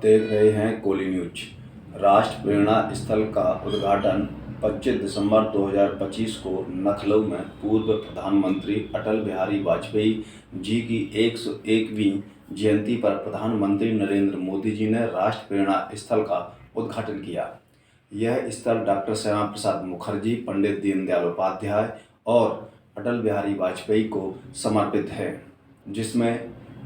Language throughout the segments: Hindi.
देख रहे हैं कोली न्यूज। राष्ट्र प्रेरणा स्थल का उद्घाटन 25 दिसंबर 2025 को लखनऊ में पूर्व प्रधानमंत्री अटल बिहारी वाजपेयी जी की 101वीं जयंती पर प्रधानमंत्री नरेंद्र मोदी जी ने राष्ट्र प्रेरणा स्थल का उद्घाटन किया। यह स्थल डॉक्टर श्यामा प्रसाद मुखर्जी, पंडित दीनदयाल उपाध्याय और अटल बिहारी वाजपेयी को समर्पित है, जिसमें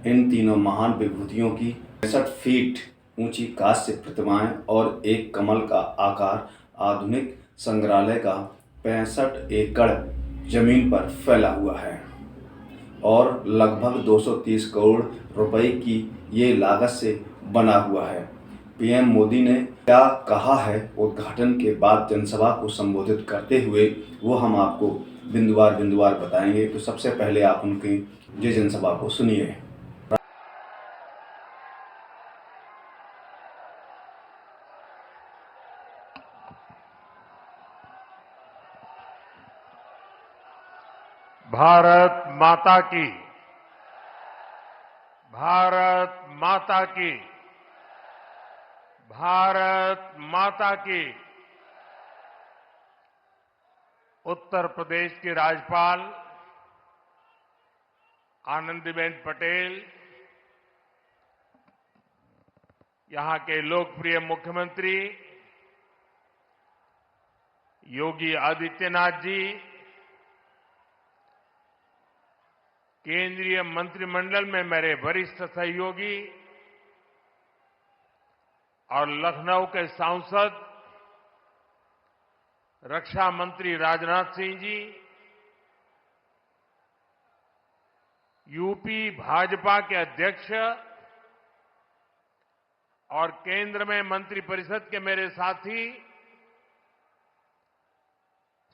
इन तीनों महान विभूतियों की 65 फीट ऊंची कांस्य प्रतिमाएं और एक कमल का आकार आधुनिक संग्रहालय का 65 एकड़ जमीन पर फैला हुआ है और लगभग 230 करोड़ रुपए की ये लागत से बना हुआ है। पीएम मोदी ने क्या कहा है उद्घाटन के बाद जनसभा को संबोधित करते हुए, वो हम आपको बिंदुवार बिंदुवार बताएंगे। तो सबसे पहले आप उनकी ये जनसभा को सुनिए। भारत माता की, भारत माता की, भारत माता की। उत्तर प्रदेश की राज्यपाल आनंदीबेन पटेल, यहां के लोकप्रिय मुख्यमंत्री योगी आदित्यनाथ जी, केंद्रीय मंत्रिमंडल में मेरे वरिष्ठ सहयोगी और लखनऊ के सांसद रक्षा मंत्री राजनाथ सिंह जी, यूपी भाजपा के अध्यक्ष और केंद्र में मंत्रिपरिषद के मेरे साथी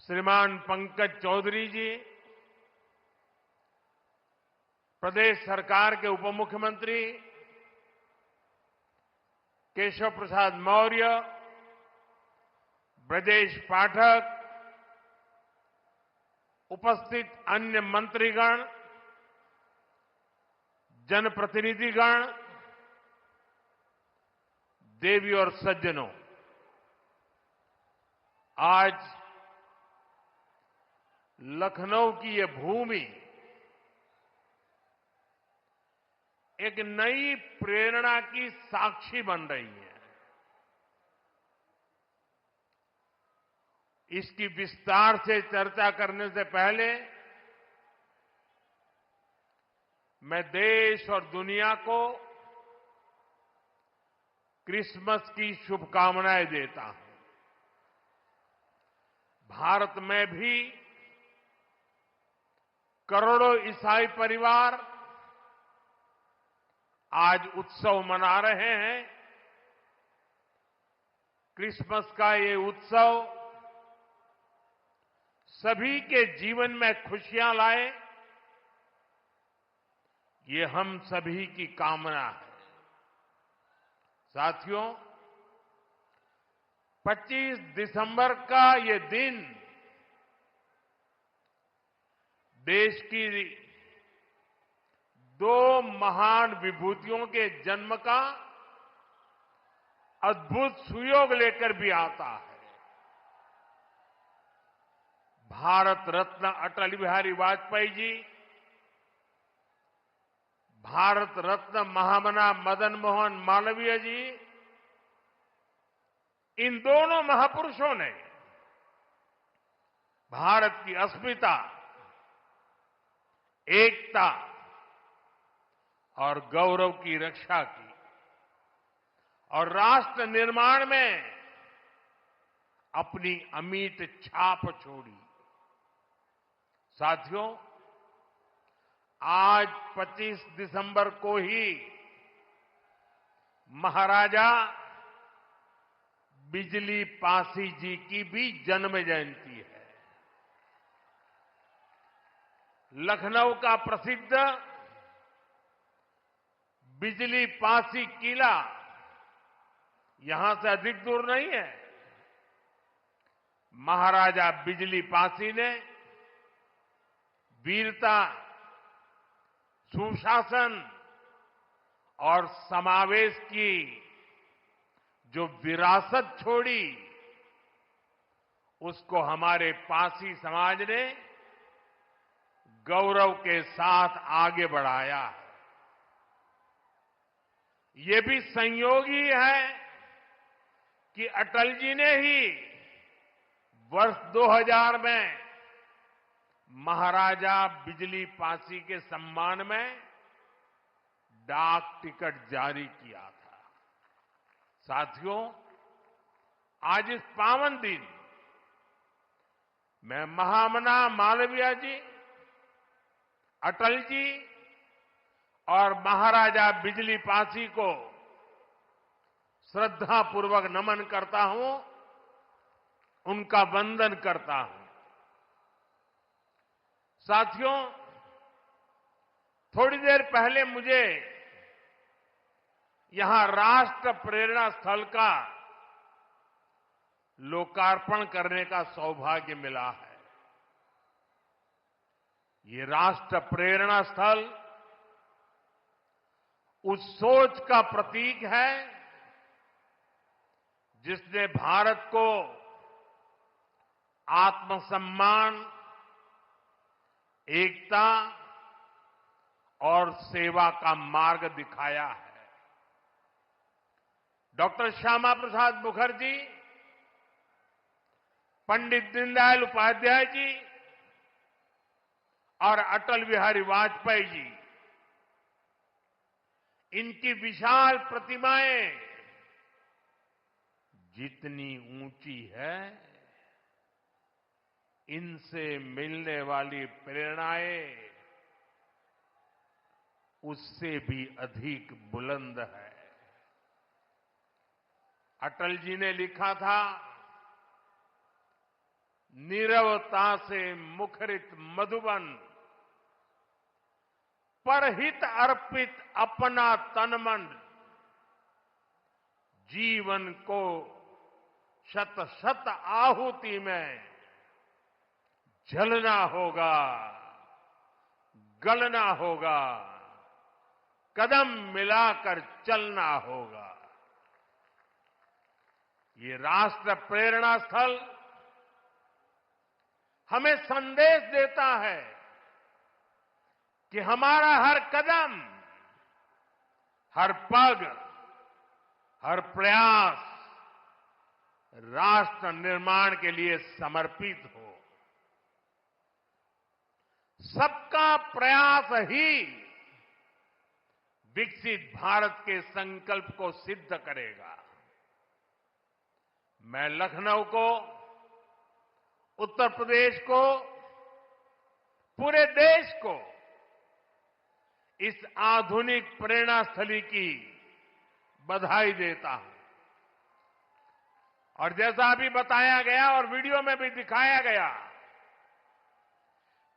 श्रीमान पंकज चौधरी जी, प्रदेश सरकार के उप मुख्यमंत्री केशव प्रसाद मौर्य, ब्रजेश पाठक, उपस्थित अन्य मंत्रीगण, जनप्रतिनिधिगण, देवी और सज्जनों, आज लखनऊ की ये भूमि एक नई प्रेरणा की साक्षी बन रही है। इसकी विस्तार से चर्चा करने से पहले मैं देश और दुनिया को क्रिसमस की शुभकामनाएं देता हूं। भारत में भी करोड़ों ईसाई परिवार आज उत्सव मना रहे हैं। क्रिसमस का ये उत्सव सभी के जीवन में खुशियां लाए, ये हम सभी की कामना है। साथियों, 25 दिसंबर का ये दिन देश की दो महान विभूतियों के जन्म का अद्भुत सुयोग लेकर भी आता है। भारत रत्न अटल बिहारी वाजपेयी जी, भारत रत्न महामना मदन मोहन मालवीय जी, इन दोनों महापुरुषों ने भारत की अस्मिता, एकता और गौरव की रक्षा की और राष्ट्र निर्माण में अपनी अमिट छाप छोड़ी। साथियों, आज 25 दिसंबर को ही महाराजा बिजली पासी जी की भी जन्म जयंती है। लखनऊ का प्रसिद्ध बिजली पासी किला यहां से अधिक दूर नहीं है। महाराजा बिजली पासी ने वीरता, सुशासन और समावेश की जो विरासत छोड़ी उसको हमारे पासी समाज ने गौरव के साथ आगे बढ़ाया है। ये भी संयोग ही है कि अटल जी ने ही वर्ष 2000 में महाराजा बिजली पासी के सम्मान में डाक टिकट जारी किया था। साथियों, आज इस पावन दिन मैं महामना मालवीय जी, अटल जी और महाराजा बिजली पासी को श्रद्धापूर्वक नमन करता हूं, उनका वंदन करता हूं। साथियों, थोड़ी देर पहले मुझे यहां राष्ट्र प्रेरणा स्थल का लोकार्पण करने का सौभाग्य मिला है। ये राष्ट्र प्रेरणा स्थल उस सोच का प्रतीक है जिसने भारत को आत्मसम्मान, एकता और सेवा का मार्ग दिखाया है। डॉक्टर श्यामा प्रसाद मुखर्जी, पंडित दीनदयाल उपाध्याय जी और अटल बिहारी वाजपेयी जी, इनकी विशाल प्रतिमाएं जितनी ऊंची है, इनसे मिलने वाली प्रेरणाएं उससे भी अधिक बुलंद है। अटल जी ने लिखा था, नीरवता से मुखरित मधुबन, परहित अर्पित अपना तन मन, जीवन को शत शत आहुति में जलना होगा, गलना होगा, कदम मिलाकर चलना होगा। ये राष्ट्र प्रेरणा स्थल हमें संदेश देता है कि हमारा हर कदम, हर पग, हर प्रयास राष्ट्र निर्माण के लिए समर्पित हो। सबका प्रयास ही विकसित भारत के संकल्प को सिद्ध करेगा। मैं लखनऊ को, उत्तर प्रदेश को, पूरे देश को इस आधुनिक प्रेरणा स्थली की बधाई देता हूं। और जैसा अभी बताया गया और वीडियो में भी दिखाया गया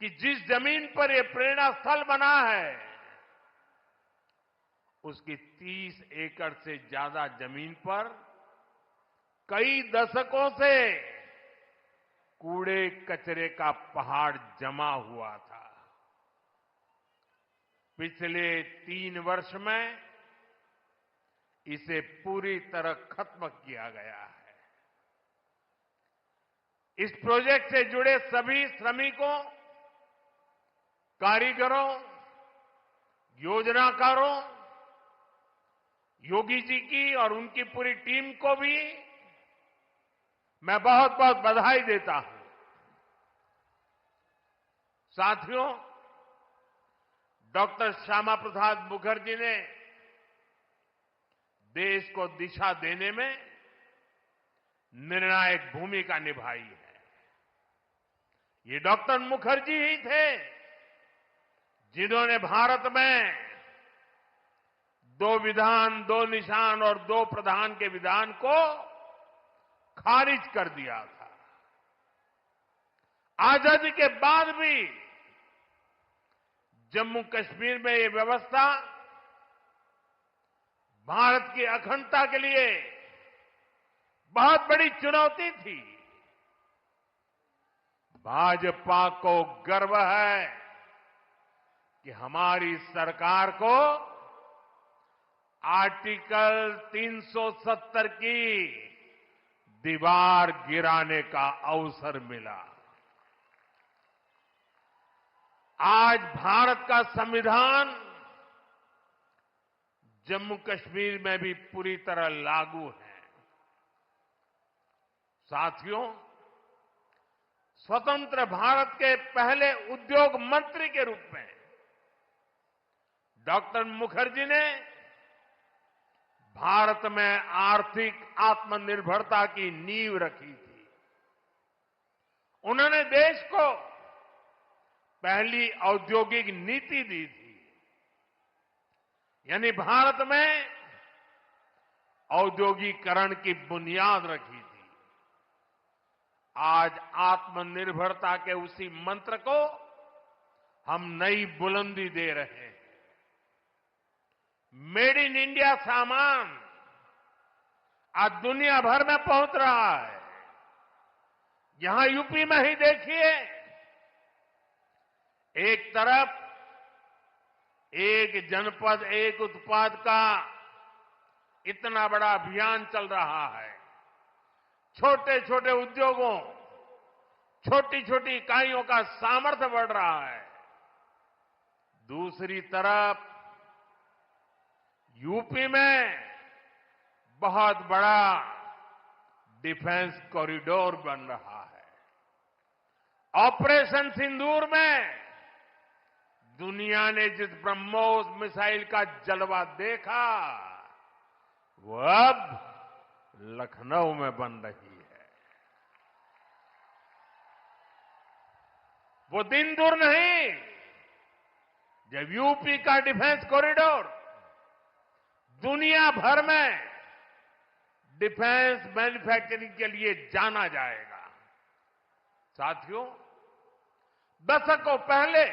कि जिस जमीन पर यह प्रेरणा स्थल बना है, उसकी 30 एकड़ से ज्यादा जमीन पर कई दशकों से कूड़े कचरे का पहाड़ जमा हुआ था। पिछले 3 वर्ष में इसे पूरी तरह खत्म किया गया है। इस प्रोजेक्ट से जुड़े सभी श्रमिकों, कारीगरों, योजनाकारों, योगी जी की और उनकी पूरी टीम को भी मैं बहुत बहुत बधाई देता हूं। साथियों, डॉक्टर श्यामा प्रसाद मुखर्जी ने देश को दिशा देने में निर्णायक भूमिका निभाई है। ये डॉक्टर मुखर्जी ही थे जिन्होंने भारत में 2 विधान, 2 निशान और 2 प्रधान के विधान को खारिज कर दिया था। आजादी के बाद भी जम्मू कश्मीर में ये व्यवस्था भारत की अखंडता के लिए बहुत बड़ी चुनौती थी। भाजपा को गर्व है कि हमारी सरकार को आर्टिकल 370 की दीवार गिराने का अवसर मिला। आज भारत का संविधान जम्मू कश्मीर में भी पूरी तरह लागू है। साथियों, स्वतंत्र भारत के पहले उद्योग मंत्री के रूप में डॉक्टर मुखर्जी ने भारत में आर्थिक आत्मनिर्भरता की नींव रखी थी। उन्होंने देश को पहली औद्योगिक नीति दी थी, यानी भारत में औद्योगिकरण की बुनियाद रखी थी। आज आत्मनिर्भरता के उसी मंत्र को हम नई बुलंदी दे रहे हैं। मेड इन इंडिया सामान आज दुनिया भर में पहुंच रहा है। यहां यूपी में ही देखिए, एक तरफ एक जनपद एक उत्पाद का इतना बड़ा अभियान चल रहा है। छोटे छोटे उद्योगों, छोटी छोटी इकाइयों का सामर्थ्य बढ़ रहा है। दूसरी तरफ यूपी में बहुत बड़ा डिफेंस कॉरिडोर बन रहा है। ऑपरेशन सिंदूर में दुनिया ने जिस ब्रह्मोस मिसाइल का जलवा देखा, वो अब लखनऊ में बन रही है। वो दिन दूर नहीं जब यूपी का डिफेंस कॉरिडोर दुनिया भर में डिफेंस मैन्युफैक्चरिंग के लिए जाना जाएगा। साथियों, दशकों पहले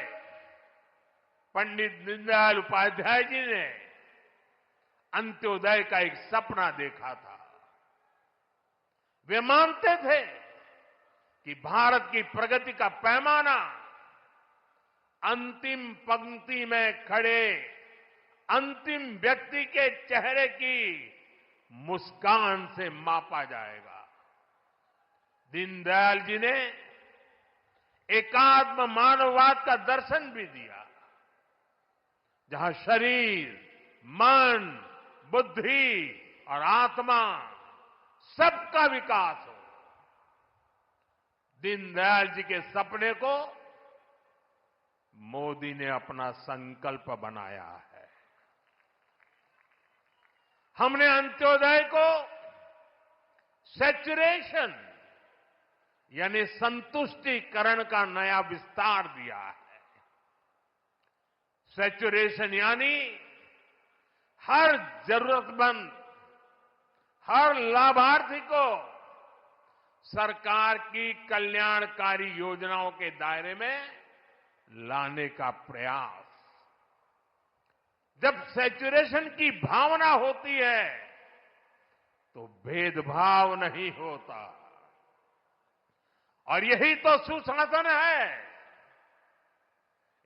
पंडित दीनदयाल उपाध्याय जी ने अंत्योदय का एक सपना देखा था। वे मानते थे कि भारत की प्रगति का पैमाना अंतिम पंक्ति में खड़े अंतिम व्यक्ति के चेहरे की मुस्कान से मापा जाएगा। दीनदयाल जी ने एकात्म मानववाद का दर्शन भी दिया, जहां शरीर, मन, बुद्धि और आत्मा सबका विकास हो। दीनदयाल जी के सपने को मोदी ने अपना संकल्प बनाया है। हमने अंत्योदय को सैचुरेशन यानी संतुष्टिकरण का नया विस्तार दिया है। सैचुरेशन यानी हर जरूरतमंद, हर लाभार्थी को सरकार की कल्याणकारी योजनाओं के दायरे में लाने का प्रयास। जब सैचुरेशन की भावना होती है तो भेदभाव नहीं होता, और यही तो सुशासन है,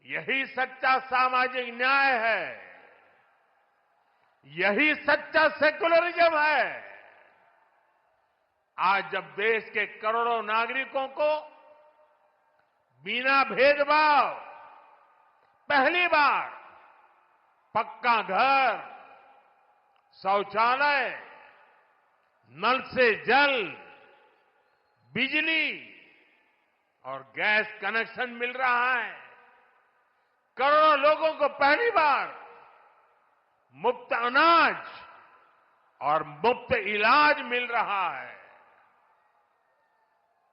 यही सच्चा सामाजिक न्याय है, यही सच्चा सेकुलरिज्म है। आज जब देश के करोड़ों नागरिकों को बिना भेदभाव पहली बार पक्का घर, शौचालय, नल से जल, बिजली और गैस कनेक्शन मिल रहा है, करोड़ों लोगों को पहली बार मुफ्त अनाज और मुफ्त इलाज मिल रहा है,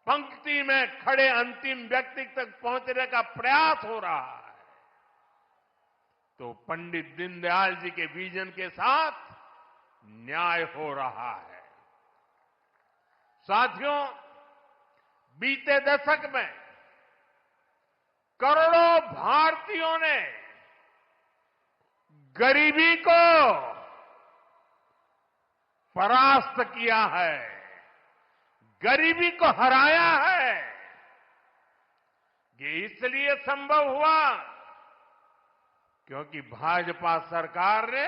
पंक्ति में खड़े अंतिम व्यक्ति तक पहुंचने का प्रयास हो रहा है, तो पंडित दीनदयाल जी के विजन के साथ न्याय हो रहा है। साथियों, बीते दशक में करोड़ों भारतीयों ने गरीबी को परास्त किया है, गरीबी को हराया है। ये इसलिए संभव हुआ क्योंकि भाजपा सरकार ने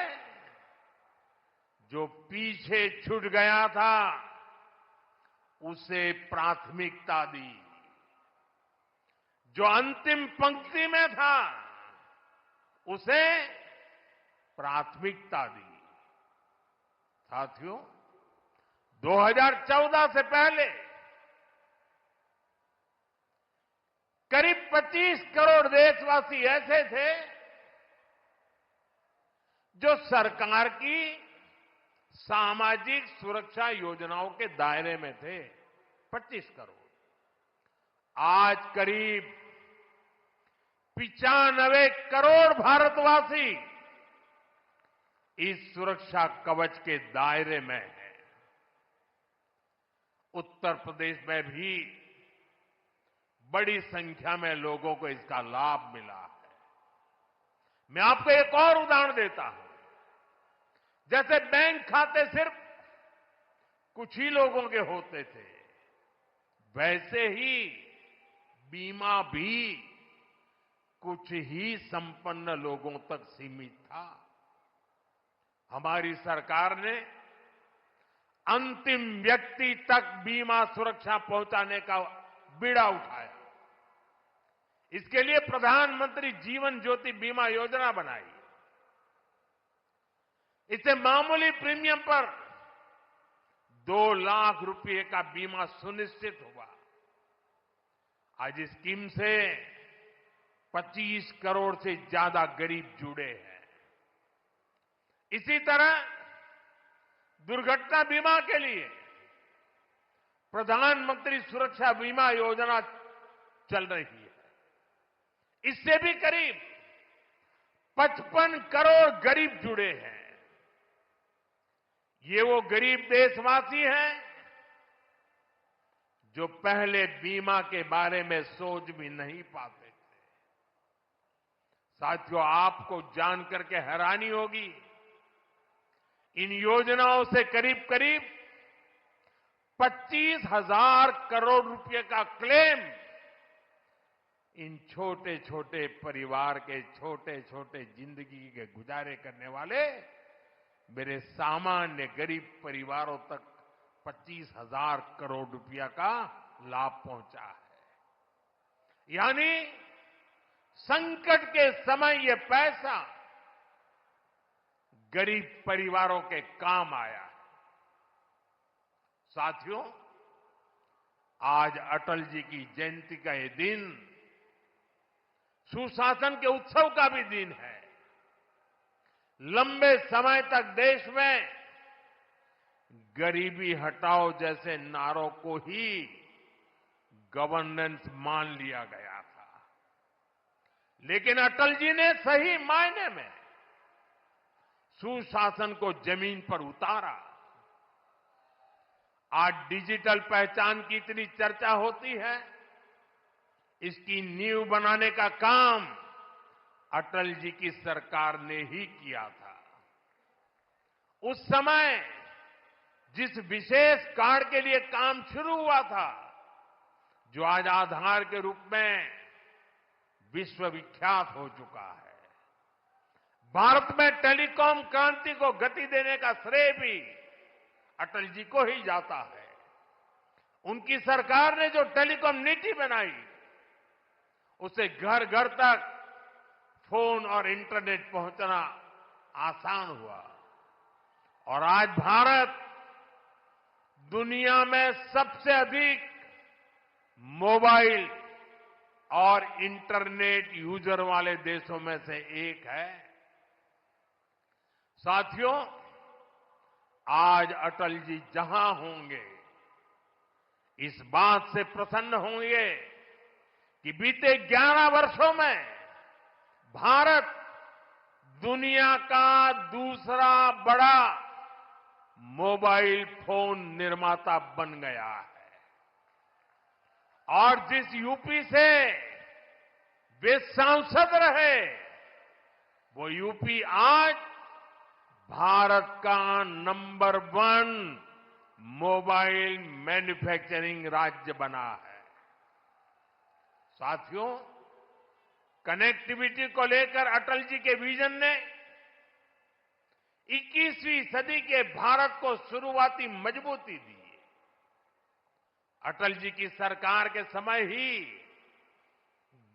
जो पीछे छूट गया था उसे प्राथमिकता दी, जो अंतिम पंक्ति में था उसे प्राथमिकता दी। साथियों, 2014 से पहले करीब 25 करोड़ देशवासी ऐसे थे जो सरकार की सामाजिक सुरक्षा योजनाओं के दायरे में थे। 25 करोड़। आज करीब 95 करोड़ भारतवासी इस सुरक्षा कवच के दायरे में है। उत्तर प्रदेश में भी बड़ी संख्या में लोगों को इसका लाभ मिला है। मैं आपको एक और उदाहरण देता हूं। जैसे बैंक खाते सिर्फ कुछ ही लोगों के होते थे, वैसे ही बीमा भी कुछ ही संपन्न लोगों तक सीमित था। हमारी सरकार ने अंतिम व्यक्ति तक बीमा सुरक्षा पहुंचाने का बीड़ा उठाया। इसके लिए प्रधानमंत्री जीवन ज्योति बीमा योजना बनाई। इससे मामूली प्रीमियम पर 2 लाख रुपए का बीमा सुनिश्चित हुआ। आज इस स्कीम से 25 करोड़ से ज्यादा गरीब जुड़े हैं। इसी तरह दुर्घटना बीमा के लिए प्रधानमंत्री सुरक्षा बीमा योजना चल रही है। इससे भी करीब 55 करोड़ गरीब जुड़े हैं। ये वो गरीब देशवासी हैं जो पहले बीमा के बारे में सोच भी नहीं पाते थे। साथियों, आपको जानकर के हैरानी होगी, इन योजनाओं से करीब करीब 25,000 करोड़ रुपए का क्लेम इन छोटे छोटे परिवार के छोटे छोटे जिंदगी के गुजारे करने वाले मेरे सामान्य गरीब परिवारों तक 25,000 करोड़ रुपया का लाभ पहुंचा है। यानी संकट के समय ये पैसा गरीब परिवारों के काम आया है। साथियों, आज अटल जी की जयंती का ये दिन सुशासन के उत्सव का भी दिन है। लंबे समय तक देश में गरीबी हटाओ जैसे नारों को ही गवर्नेंस मान लिया गया था, लेकिन अटल जी ने सही मायने में सुशासन को जमीन पर उतारा। आज डिजिटल पहचान की इतनी चर्चा होती है, इसकी नींव बनाने का काम अटल जी की सरकार ने ही किया था। उस समय जिस विशेष कार्ड के लिए काम शुरू हुआ था, जो आज आधार के रूप में विश्वविख्यात हो चुका है, भारत में टेलीकॉम क्रांति को गति देने का श्रेय भी अटल जी को ही जाता है। उनकी सरकार ने जो टेलीकॉम नीति बनाई, उससे घर घर तक फोन और इंटरनेट पहुंचना आसान हुआ और आज भारत दुनिया में सबसे अधिक मोबाइल और इंटरनेट यूजर वाले देशों में से एक है। साथियों, आज अटल जी जहां होंगे, इस बात से प्रसन्न होंगे कि बीते 11 वर्षों में भारत दुनिया का दूसरा बड़ा मोबाइल फोन निर्माता बन गया है और जिस यूपी से वे सांसद रहे, वो यूपी आज भारत का नंबर 1 मोबाइल मैन्युफैक्चरिंग राज्य बना है। साथियों, कनेक्टिविटी को लेकर अटल जी के विजन ने 21वीं सदी के भारत को शुरुआती मजबूती दी। अटल जी की सरकार के समय ही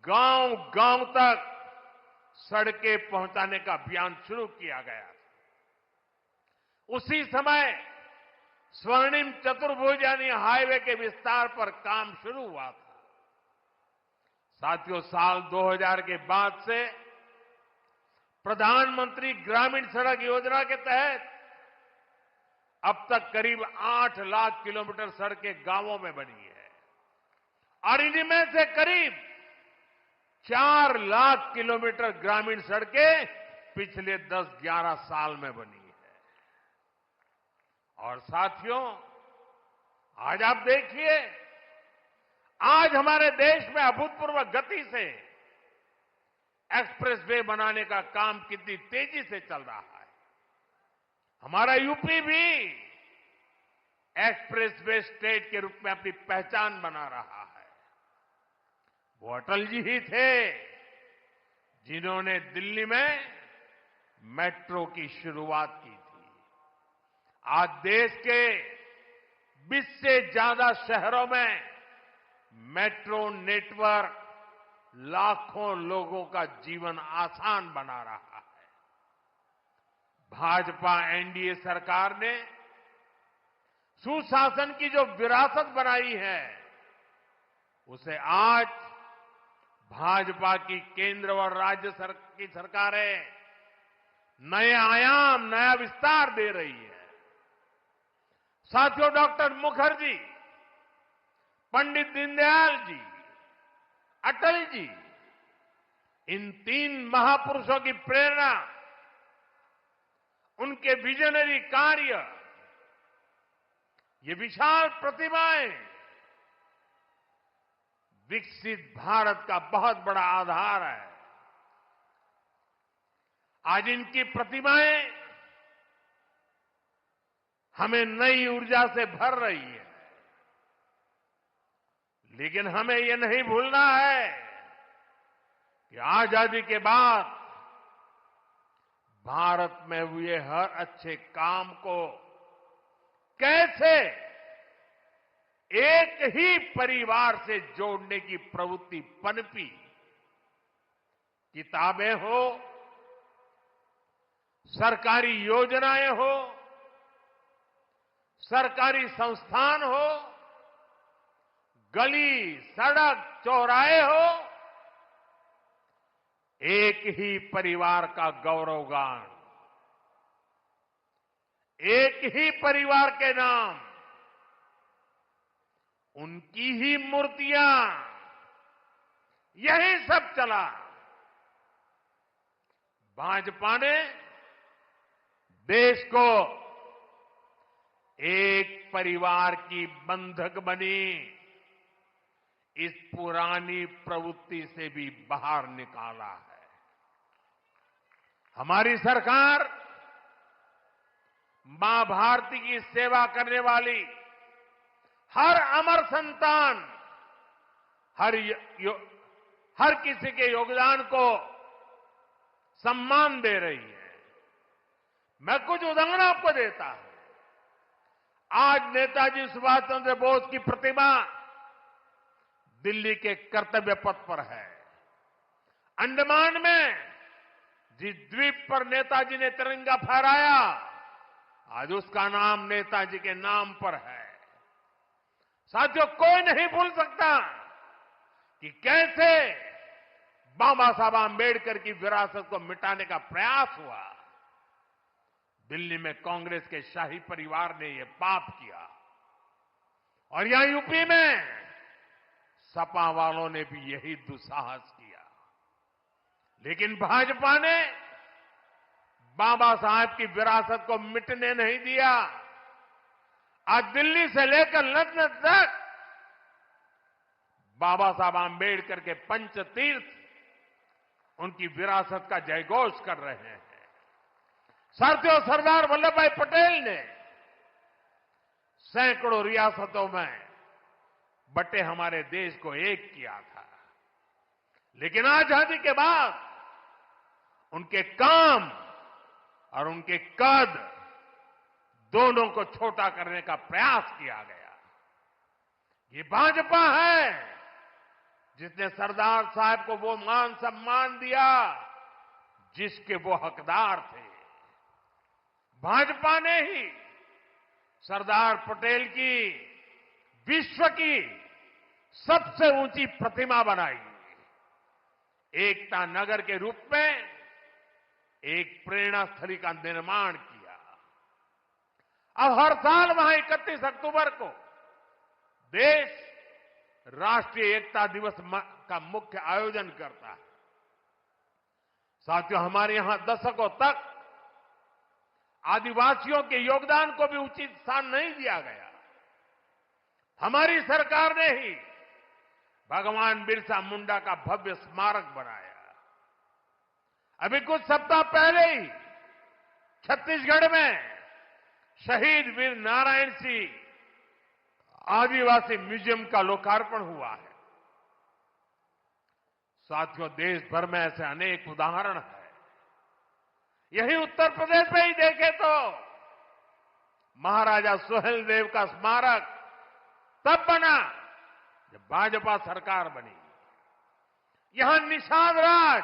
गांव गांव तक सड़कें पहुंचाने का अभियान शुरू किया गया था। उसी समय स्वर्णिम चतुर्भुज यानी हाईवे के विस्तार पर काम शुरू हुआ था। साथियों, साल 2000 के बाद से प्रधानमंत्री ग्रामीण सड़क योजना के तहत अब तक करीब 8 लाख किलोमीटर सड़कें गांवों में बनी है और इनमें से करीब 4 लाख किलोमीटर ग्रामीण सड़कें पिछले 10-11 साल में बनी है। और साथियों, आज आप देखिए, आज हमारे देश में अभूतपूर्व गति से एक्सप्रेसवे बनाने का काम कितनी तेजी से चल रहा है। हमारा यूपी भी एक्सप्रेसवे स्टेट के रूप में अपनी पहचान बना रहा है। वो अटल जी ही थे जिन्होंने दिल्ली में मेट्रो की शुरुआत की थी। आज देश के 20 से ज्यादा शहरों में मेट्रो नेटवर्क लाखों लोगों का जीवन आसान बना रहा है। भाजपा एनडीए सरकार ने सुशासन की जो विरासत बनाई है, उसे आज भाजपा की केंद्र और राज्य की सरकारें नए आयाम, नया विस्तार दे रही है। साथियों, डॉक्टर मुखर्जी, पंडित दीनदयाल जी, अटल जी, इन 3 महापुरुषों की प्रेरणा, उनके विजनरी कार्य, ये विशाल प्रतिभाएं विकसित भारत का बहुत बड़ा आधार है। आज इनकी प्रतिभाएं हमें नई ऊर्जा से भर रही है। लेकिन हमें यह नहीं भूलना है कि आजादी के बाद भारत में हुए हर अच्छे काम को कैसे एक ही परिवार से जोड़ने की प्रवृत्ति पनपी। किताबें हो, सरकारी योजनाएं हो, सरकारी संस्थान हो, गली, सड़क, चौराहे हो, एक ही परिवार का गौरवगान, एक ही परिवार के नाम, उनकी ही मूर्तियां, यही सब चला। भाजपा ने देश को एक परिवार की बंधक बनी इस पुरानी प्रवृत्ति से भी बाहर निकाला है। हमारी सरकार मां भारती की सेवा करने वाली हर अमर संतान, हर किसी के योगदान को सम्मान दे रही है। मैं कुछ उदाहरण आपको देता हूं। आज नेताजी सुभाष चंद्र बोस की प्रतिमा दिल्ली के कर्तव्य पथ पर है। अंडमान में जिस द्वीप पर नेताजी ने तिरंगा फहराया, आज उसका नाम नेताजी के नाम पर है। साथियों, कोई नहीं भूल सकता कि कैसे बाबा साहब आंबेडकर की विरासत को मिटाने का प्रयास हुआ। दिल्ली में कांग्रेस के शाही परिवार ने यह पाप किया और यहां यूपी में सपा वालों ने भी यही दुस्साहस किया। लेकिन भाजपा ने बाबा साहब की विरासत को मिटने नहीं दिया। आज दिल्ली से लेकर लंदन तक बाबा साहब आंबेडकर के पंचतीर्थ उनकी विरासत का जयघोष कर रहे हैं। साथियों, सरदार वल्लभ भाई पटेल ने सैकड़ों रियासतों में बटे हमारे देश को एक किया था। लेकिन आजादी के बाद उनके काम और उनके कद दोनों को छोटा करने का प्रयास किया गया। ये भाजपा है जिसने सरदार साहब को वो मान सम्मान दिया जिसके वो हकदार थे। भाजपा ने ही सरदार पटेल की विश्व की सबसे ऊंची प्रतिमा बनाई, एकता नगर के रूप में एक प्रेरणा स्थली का निर्माण किया। अब हर साल वहां 31 अक्टूबर को देश राष्ट्रीय एकता दिवस का मुख्य आयोजन करता है। साथियों, हमारे यहां दशकों तक आदिवासियों के योगदान को भी उचित स्थान नहीं दिया गया। हमारी सरकार ने ही भगवान बिरसा मुंडा का भव्य स्मारक बनाया। अभी कुछ सप्ताह पहले ही छत्तीसगढ़ में शहीद वीर नारायण सिंह आदिवासी म्यूजियम का लोकार्पण हुआ है। साथियों, देश भर में ऐसे अनेक उदाहरण हैं। यही उत्तर प्रदेश में ही देखें तो महाराजा सुहेलदेव का स्मारक तब बना जब भाजपा सरकार बनी। यहां निषाद राज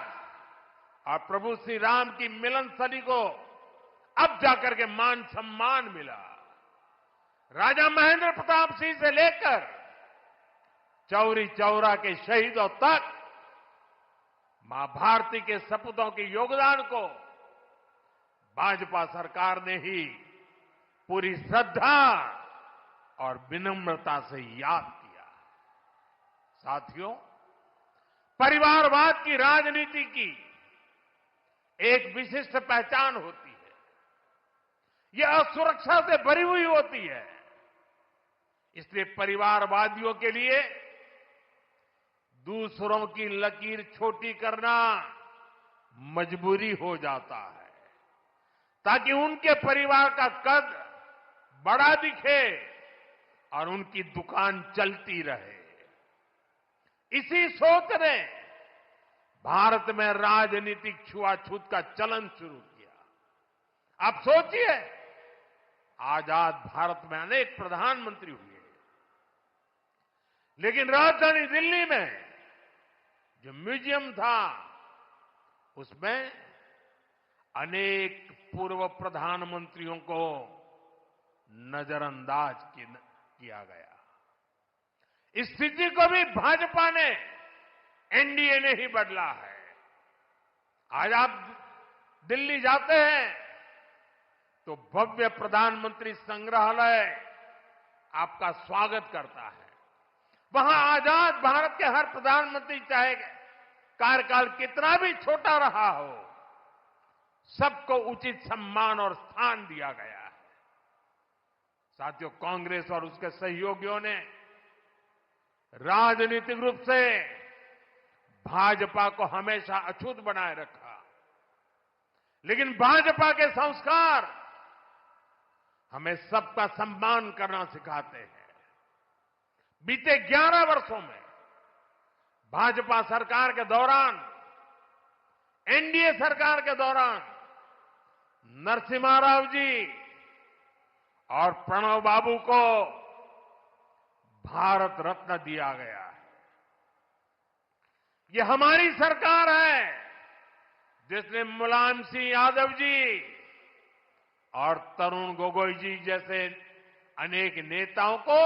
और प्रभु श्री राम की मिलन स्थली को अब जाकर के मान सम्मान मिला। राजा महेंद्र प्रताप सिंह से लेकर चौरी चौरा के शहीदों तक मां भारती के सपूतों के योगदान को भाजपा सरकार ने ही पूरी श्रद्धा और विनम्रता से याद किया। साथियों, परिवारवाद की राजनीति की एक विशिष्ट पहचान होती है। यह असुरक्षा से भरी हुई होती है। इसलिए परिवारवादियों के लिए दूसरों की लकीर छोटी करना मजबूरी हो जाता है ताकि उनके परिवार का कद बड़ा दिखे और उनकी दुकान चलती रहे। इसी सोच ने भारत में राजनीतिक छुआछूत का चलन शुरू किया। आप सोचिए, आजाद भारत में अनेक प्रधानमंत्री हुए, लेकिन राजधानी दिल्ली में जो म्यूजियम था उसमें अनेक पूर्व प्रधानमंत्रियों को नजरअंदाज किया गया। इस स्थिति को भी भाजपा ने, एनडीए ने ही बदला है। आज आप दिल्ली जाते हैं तो भव्य प्रधानमंत्री संग्रहालय आपका स्वागत करता है। वहां आजाद भारत के हर प्रधानमंत्री, चाहे कार्यकाल कितना भी छोटा रहा हो, सबको उचित सम्मान और स्थान दिया गया है। साथियों, कांग्रेस और उसके सहयोगियों ने राजनीतिक रूप से भाजपा को हमेशा अछूत बनाए रखा, लेकिन भाजपा के संस्कार हमें सबका सम्मान करना सिखाते हैं। बीते 11 वर्षों में भाजपा सरकार के दौरान, एनडीए सरकार के दौरान नरसिम्हा राव जी और प्रणब बाबू को भारत रत्न दिया गया है। ये हमारी सरकार है जिसने मुलायम सिंह यादव जी और तरुण गोगोई जी जैसे अनेक नेताओं को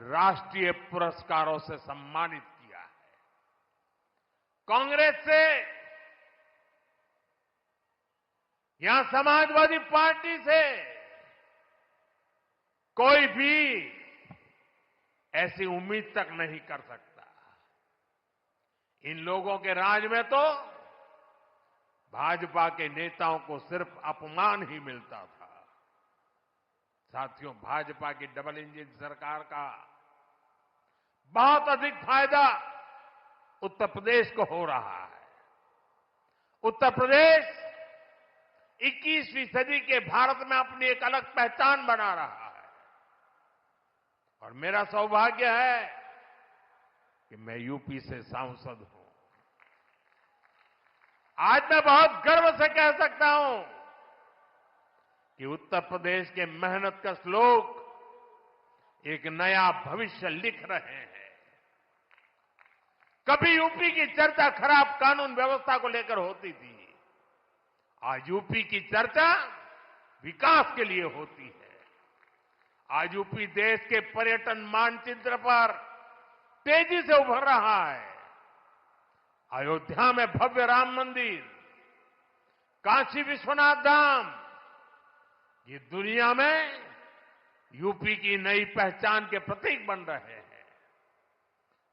राष्ट्रीय पुरस्कारों से सम्मानित किया है। कांग्रेस से, यहां समाजवादी पार्टी से कोई भी ऐसी उम्मीद तक नहीं कर सकता। इन लोगों के राज में तो भाजपा के नेताओं को सिर्फ अपमान ही मिलता था। साथियों, भाजपा की डबल इंजन सरकार का बहुत अधिक फायदा उत्तर प्रदेश को हो रहा है। उत्तर प्रदेश 21वीं सदी के भारत में अपनी एक अलग पहचान बना रहा है और मेरा सौभाग्य है कि मैं यूपी से सांसद हूं। आज मैं बहुत गर्व से कह सकता हूं कि उत्तर प्रदेश के मेहनत कश लोग एक नया भविष्य लिख रहे हैं। कभी यूपी की चर्चा खराब कानून व्यवस्था को लेकर होती थी, आज यूपी की चर्चा विकास के लिए होती है। आज यूपी देश के पर्यटन मानचित्र पर तेजी से उभर रहा है। अयोध्या में भव्य राम मंदिर, काशी विश्वनाथ धाम, ये दुनिया में यूपी की नई पहचान के प्रतीक बन रहे हैं।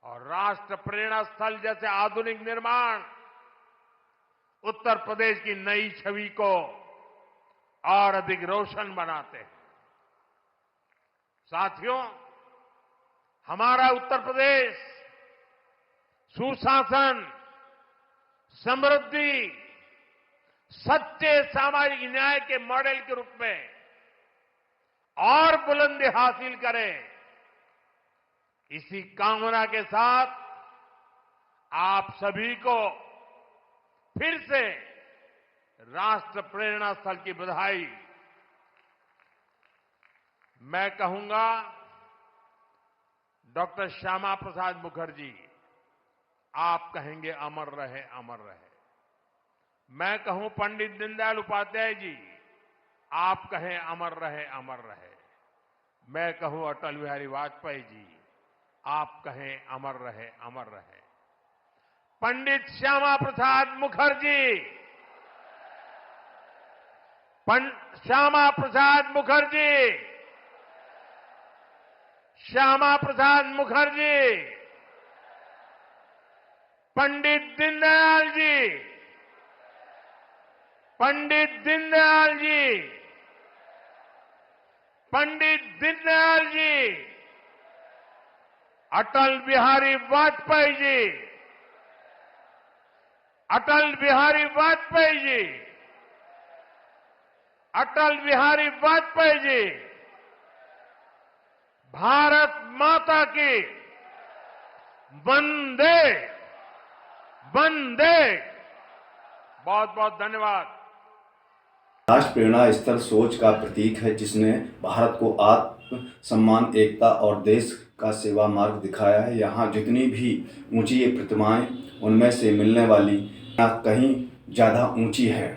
और राष्ट्र प्रेरणा स्थल जैसे आधुनिक निर्माण उत्तर प्रदेश की नई छवि को और अधिक रोशन बनाते हैं। साथियों, हमारा उत्तर प्रदेश सुशासन, समृद्धि, सच्चे सामाजिक न्याय के मॉडल के रूप में और बुलंदी हासिल करे, इसी कामना के साथ आप सभी को फिर से राष्ट्र प्रेरणा स्थल की बधाई। मैं कहूंगा, डॉक्टर श्यामा प्रसाद मुखर्जी, आप कहेंगे अमर रहे, अमर रहे। मैं कहूं पंडित दीनदयाल उपाध्याय जी, आप कहें अमर रहे, अमर रहे। मैं कहूं अटल बिहारी वाजपेयी जी, आप कहें अमर रहे, अमर रहे। पंडित श्यामा प्रसाद मुखर्जी, श्यामा प्रसाद मुखर्जी, श्यामा प्रसाद मुखर्जी, पंडित दीनदयाल जी, पंडित दीनदयाल जी, पंडित दीनदयाल जी, अटल बिहारी वाजपेयी जी, अटल बिहारी वाजपेयी जी, अटल बिहारी वाजपेयी जी, भारत माता की वंदे वंदे। बहुत बहुत धन्यवाद। राष्ट्र प्रेरणा स्थल सोच का प्रतीक है, जिसने भारत को आत्म सम्मान, एकता और देश का सेवा मार्ग दिखाया है। यहाँ जितनी भी ऊंची ये प्रतिमाएं, उनमें से मिलने वाली कहीं ज़्यादा ऊंची है।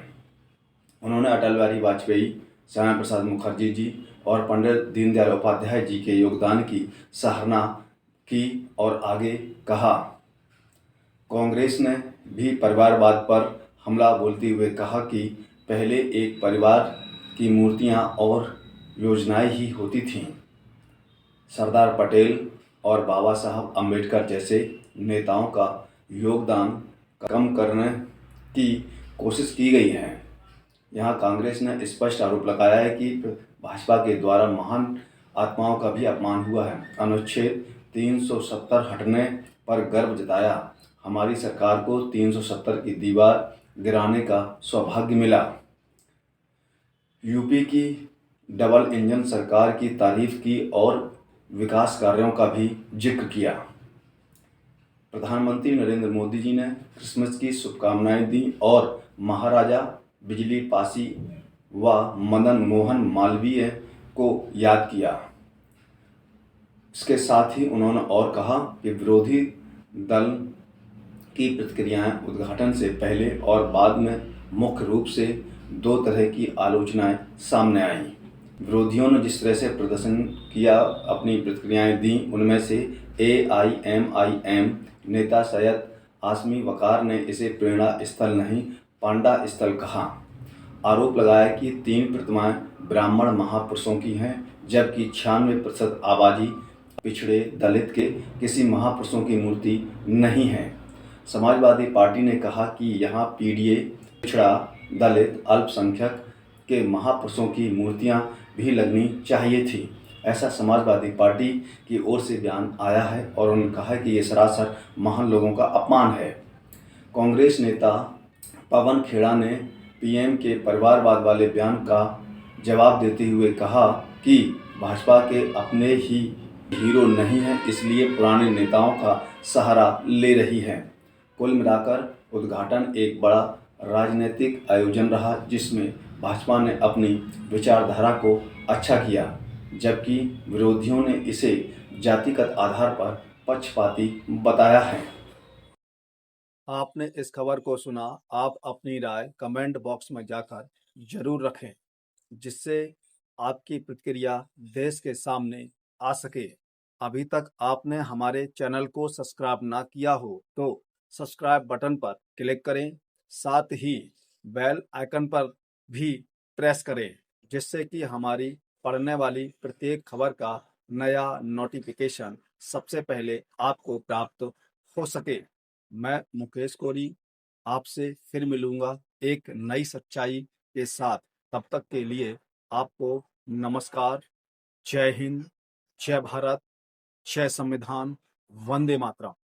उन्होंने अटल बिहारी वाजपेयी, श्यामा प्रसाद मुखर्जी जी और पंडित दीनदयाल उपाध्याय जी के योगदान की सराहना की और आगे कहा, कांग्रेस ने भी परिवारवाद पर हमला बोलते हुए कहा कि पहले एक परिवार की मूर्तियां और योजनाएं ही होती थीं। सरदार पटेल और बाबा साहब अम्बेडकर जैसे नेताओं का योगदान कम करने की कोशिश की गई है। यहाँ कांग्रेस ने स्पष्ट आरोप लगाया है कि भाजपा के द्वारा महान आत्माओं का भी अपमान हुआ है। अनुच्छेद 370 हटने पर गर्व जताया। हमारी सरकार को 370 की दीवार गिराने का सौभाग्य मिला। यूपी की डबल इंजन सरकार की तारीफ की और विकास कार्यों का भी जिक्र किया। प्रधानमंत्री नरेंद्र मोदी जी ने क्रिसमस की शुभकामनाएं दी और महाराजा बिजली पासी व मदन मोहन मालवीय को याद किया। इसके साथ ही उन्होंने और कहा कि विरोधी दल की प्रतिक्रियाएं उद्घाटन से पहले और बाद में मुख्य रूप से दो तरह की आलोचनाएं सामने आईं। विरोधियों ने जिस तरह से प्रदर्शन किया, अपनी प्रतिक्रियाएं दी, उनमें से AIMIM नेता सैयद आसमी वकार ने इसे प्रेरणा स्थल नहीं, पांडा स्थल कहा। आरोप लगाया कि 3 प्रतिमाएं ब्राह्मण महापुरुषों की हैं, जबकि 96% आबादी पिछड़े दलित के किसी महापुरुषों की मूर्ति नहीं है। समाजवादी पार्टी ने कहा कि यहाँ PDA, पिछड़ा, दलित, अल्पसंख्यक के महापुरुषों की मूर्तियाँ भी लगनी चाहिए थी। ऐसा समाजवादी पार्टी की ओर से बयान आया है और उन्होंने कहा कि ये सरासर महान लोगों का अपमान है। कांग्रेस नेता पवन खेड़ा ने PM के परिवारवाद वाले बयान का जवाब देते हुए कहा कि भाजपा के अपने ही हीरो नहीं हैं, इसलिए पुराने नेताओं का सहारा ले रही है। कुल मिलाकर उद्घाटन एक बड़ा राजनीतिक आयोजन रहा, जिसमें भाजपा ने अपनी विचारधारा को अच्छा किया, जबकि विरोधियों ने इसे जातिगत आधार पर पक्षपाती बताया है। आपने इस खबर को सुना। आप अपनी राय कमेंट बॉक्स में जाकर जरूर रखें, जिससे आपकी प्रतिक्रिया देश के सामने आ सके। अभी तक आपने हमारे चैनल को सब्सक्राइब ना किया हो तो सब्सक्राइब बटन पर क्लिक करें, साथ ही बेल आइकन पर भी प्रेस करें, जिससे कि हमारी पढ़ने वाली प्रत्येक खबर का नया नोटिफिकेशन सबसे पहले आपको प्राप्त हो सके। मैं मुकेश कोरी आपसे फिर मिलूंगा एक नई सच्चाई के साथ। तब तक के लिए आपको नमस्कार। जय हिंद, जय भारत, जय संविधान, वंदे मातरम।